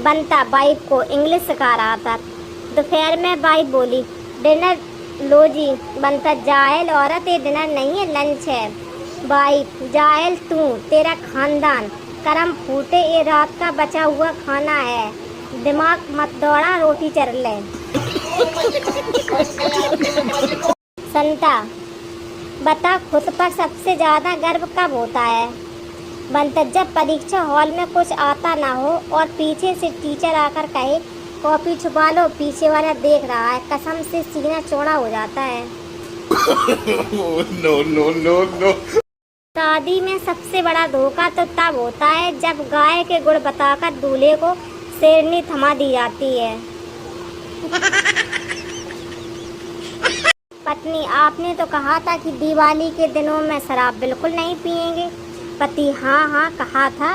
बनता वाइफ को इंग्लिश सिखा रहा था। दोपहर में वाइफ बोली, डिनर लो जी। बनता, जायल औरत, ये डिनर नहीं है, लंच है। वाइफ, जायल तू, तेरा खानदान, करम फूटे, ये रात का बचा हुआ खाना है, दिमाग मत दौड़ा, रोटी चर ले। संता, बता खुद पर सबसे ज्यादा गर्व कब होता है? बनता, जब परीक्षा हॉल में कुछ आता ना हो और पीछे से टीचर आकर कहे कॉपी छुपा लो, पीछे वाला देख रहा है, कसम से सीना चौड़ा हो जाता है। No no no no. शादी में सबसे बड़ा धोखा तो तब होता है जब गाय के गुण बताकर दूल्हे को शेरनी थमा दी जाती है। पत्नी, आपने तो कहा था कि दिवाली के दिनों में शराब बिल्कुल नहीं पिएंगे। पति, हाँ हाँ कहा था,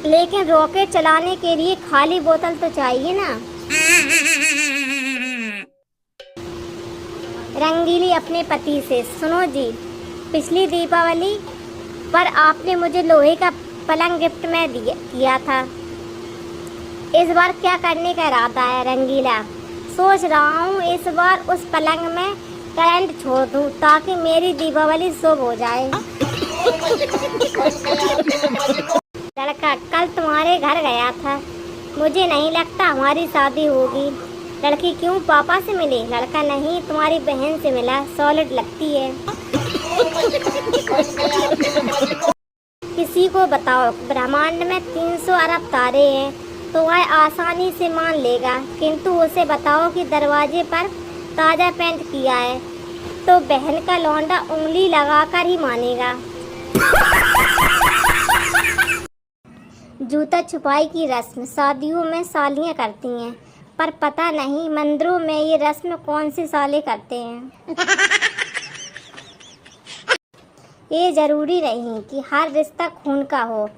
लेकिन रॉकेट चलाने के लिए खाली बोतल तो चाहिए ना। रंगीली अपने पति से, सुनो जी, पिछली दीपावली पर आपने मुझे लोहे का पलंग गिफ्ट में किया था, इस बार क्या करने का इरादा है? रंगीला, सोच रहा हूँ इस बार उस पलंग में करंट छोड़ दूँ ताकि मेरी दीपावली शुभ हो जाए। लड़का, कल तुम्हारे घर गया था, मुझे नहीं लगता हमारी शादी होगी। लड़की, क्यों, पापा से मिली? लड़का, नहीं, तुम्हारी बहन से मिला, सॉलिड लगती है। किसी को बताओ ब्रह्मांड में 300 अरब तारे हैं तो वह आसानी से मान लेगा, किंतु उसे बताओ कि दरवाजे पर ताज़ा पेंट किया है तो बहन का लौंडा उंगली लगाकर ही मानेगा। जूता छुपाई की रस्म शादियों में सालियाँ करती हैं, पर पता नहीं मंदिरों में ये रस्म कौन से साले करते हैं। ये जरूरी नहीं कि हर रिश्ता खून का हो,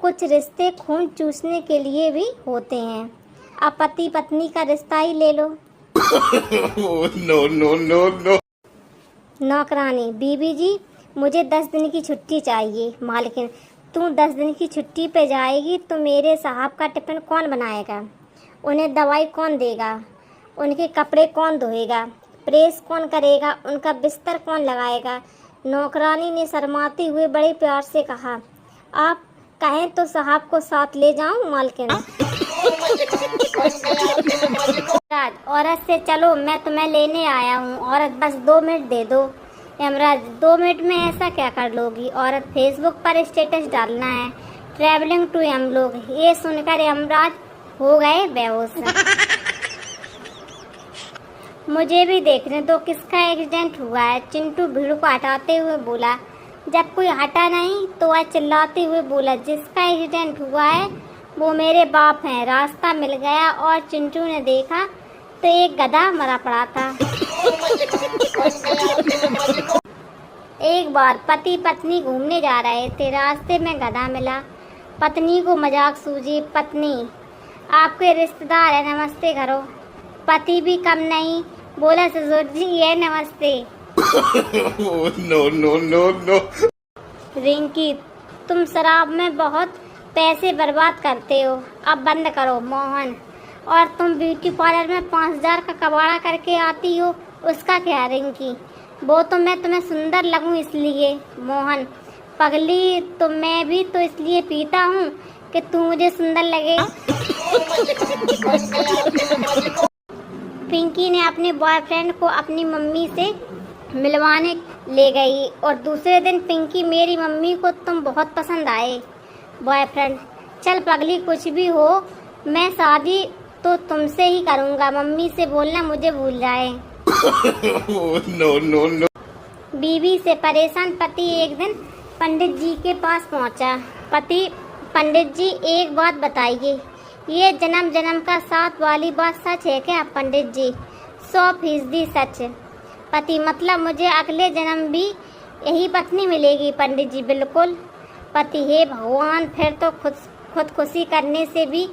कुछ रिश्ते खून चूसने के लिए भी होते हैं। अब पति पत्नी का रिश्ता ही ले लो। No no no no. नौकरानी, बीबी जी मुझे 10 दिन की छुट्टी चाहिए। मालकिन, तू 10 दिन की छुट्टी पे जाएगी तो मेरे साहब का टिफिन कौन बनाएगा? उन्हें दवाई कौन देगा? उनके कपड़े कौन धोएगा? प्रेस कौन करेगा? उनका बिस्तर कौन लगाएगा? नौकरानी ने शर्माते हुए बड़े प्यार से कहा, आप कहें तो साहब को साथ ले जाऊं? मालकिन, औरत से, चलो मैं तुम्हें लेने आया हूँ। औरत, बस 2 मिनट दे दो। यमराज, 2 मिनट में ऐसा क्या कर लोगी? औरत, फेसबुक पर स्टेटस डालना है, ट्रैवलिंग टू यमलोक। ये सुनकर यमराज हो गए बेहोश। मुझे भी देखने दो किसका एक्सीडेंट हुआ है। चिंटू भीड़ को हटाते हुए बोला। जब कोई हटा नहीं तो वह चिल्लाते हुए बोला, जिसका एक्सीडेंट हुआ है वो मेरे बाप हैं। रास्ता मिल गया और चिंटू ने देखा तो एक गधा मरा पड़ा था। एक बार पति पत्नी घूमने जा रहे थे, रास्ते में गधा मिला। पत्नी को मजाक सूझी, पत्नी, आपके रिश्तेदार है, नमस्ते करो। पति भी कम नहीं, बोला, ससुर जी ये नमस्ते। No no no no. Rinki, तुम शराब में बहुत पैसे बर्बाद करते हो, अब बंद करो। मोहन, और तुम ब्यूटी पार्लर में 5000 का कबाड़ा करके आती हो, उसका क्या? रिंकी, वो तो मैं तुम्हें सुंदर लगूं इसलिए। मोहन, पगली, तो मैं भी तो इसलिए पीता हूँ कि तू मुझे सुंदर लगे। पिंकी ने अपने बॉयफ्रेंड को अपनी मम्मी से मिलवाने ले गई और दूसरे दिन, पिंकी मेरी मम्मी को तुम बहुत पसंद आए। बॉयफ्रेंड, चल पगली, कुछ भी हो मैं शादी तो तुमसे ही करूँगा, मम्मी से बोलना मुझे भूल जाए। No no no. बीवी से परेशान पति एक दिन पंडित जी के पास पहुंचा। पति, पंडित जी एक बात बताइए, ये जन्म जन्म का साथ वाली बात सच है क्या? पंडित जी, 100% सच। पति, मतलब मुझे अगले जन्म भी यही पत्नी मिलेगी? पंडित जी, बिल्कुल। पति, हे भगवान, फिर तो खुदकुशी करने से भी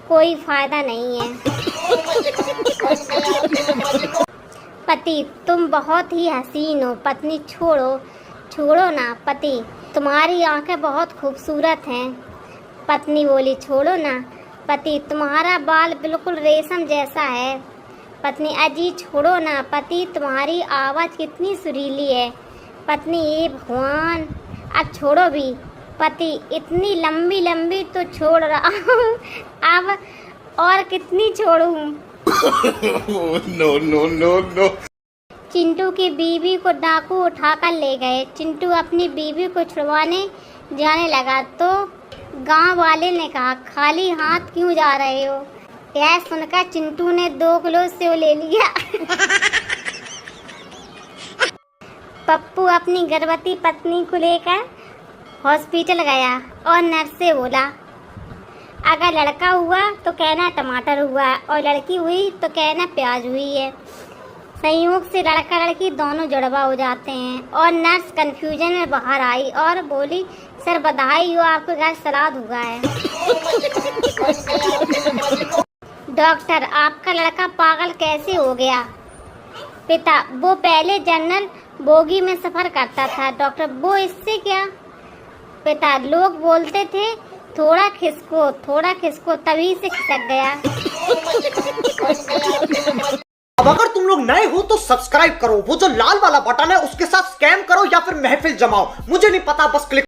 कोई फायदा नहीं है। पति, तुम बहुत ही हसीन हो। पत्नी, छोड़ो ना। पति, तुम्हारी आंखें बहुत खूबसूरत हैं। पत्नी बोली, छोड़ो ना। पति तुम्हारा बाल बिल्कुल रेशम जैसा है। पत्नी अजी छोड़ो ना, पति तुम्हारी आवाज़ कितनी सुरीली है। पत्नी ये भगवान अब छोड़ो भी। पति इतनी लंबी लंबी तो छोड़ रहा हूँ, अब और कितनी छोड़ूं। No, no, no, no. Chintu की बीवी को डाकू उठाकर ले गए। चिंटू अपनी बीवी को छुड़वाने जाने लगा तो गांव वाले ने कहा, खाली हाथ क्यों जा रहे हो। यह सुनकर चिंटू ने 2 किलो सेव ले लिया। पप्पू अपनी गर्भवती पत्नी को लेकर हॉस्पिटल गया और नर्स से बोला, अगर लड़का हुआ तो कहना टमाटर हुआ और लड़की हुई तो कहना प्याज हुई है। संयोग से लड़का लड़की दोनों जुड़वा हो जाते हैं। और नर्स कंफ्यूजन में बाहर आई और बोली, सर बधाई हो, आपके घर सलाद हुआ है। डॉक्टर, आपका लड़का पागल कैसे हो गया। पिता, वो पहले जनरल बोगी में सफर करता था। डॉक्टर, वो इससे क्या। पिता, लोग बोलते थे थोड़ा खिसको तभी से खिसक गया। अब अगर तुम लोग नए हो तो सब्सक्राइब करो, वो जो लाल वाला बटन है उसके साथ स्कैम करो या फिर महफिल जमाओ, मुझे नहीं पता, बस क्लिक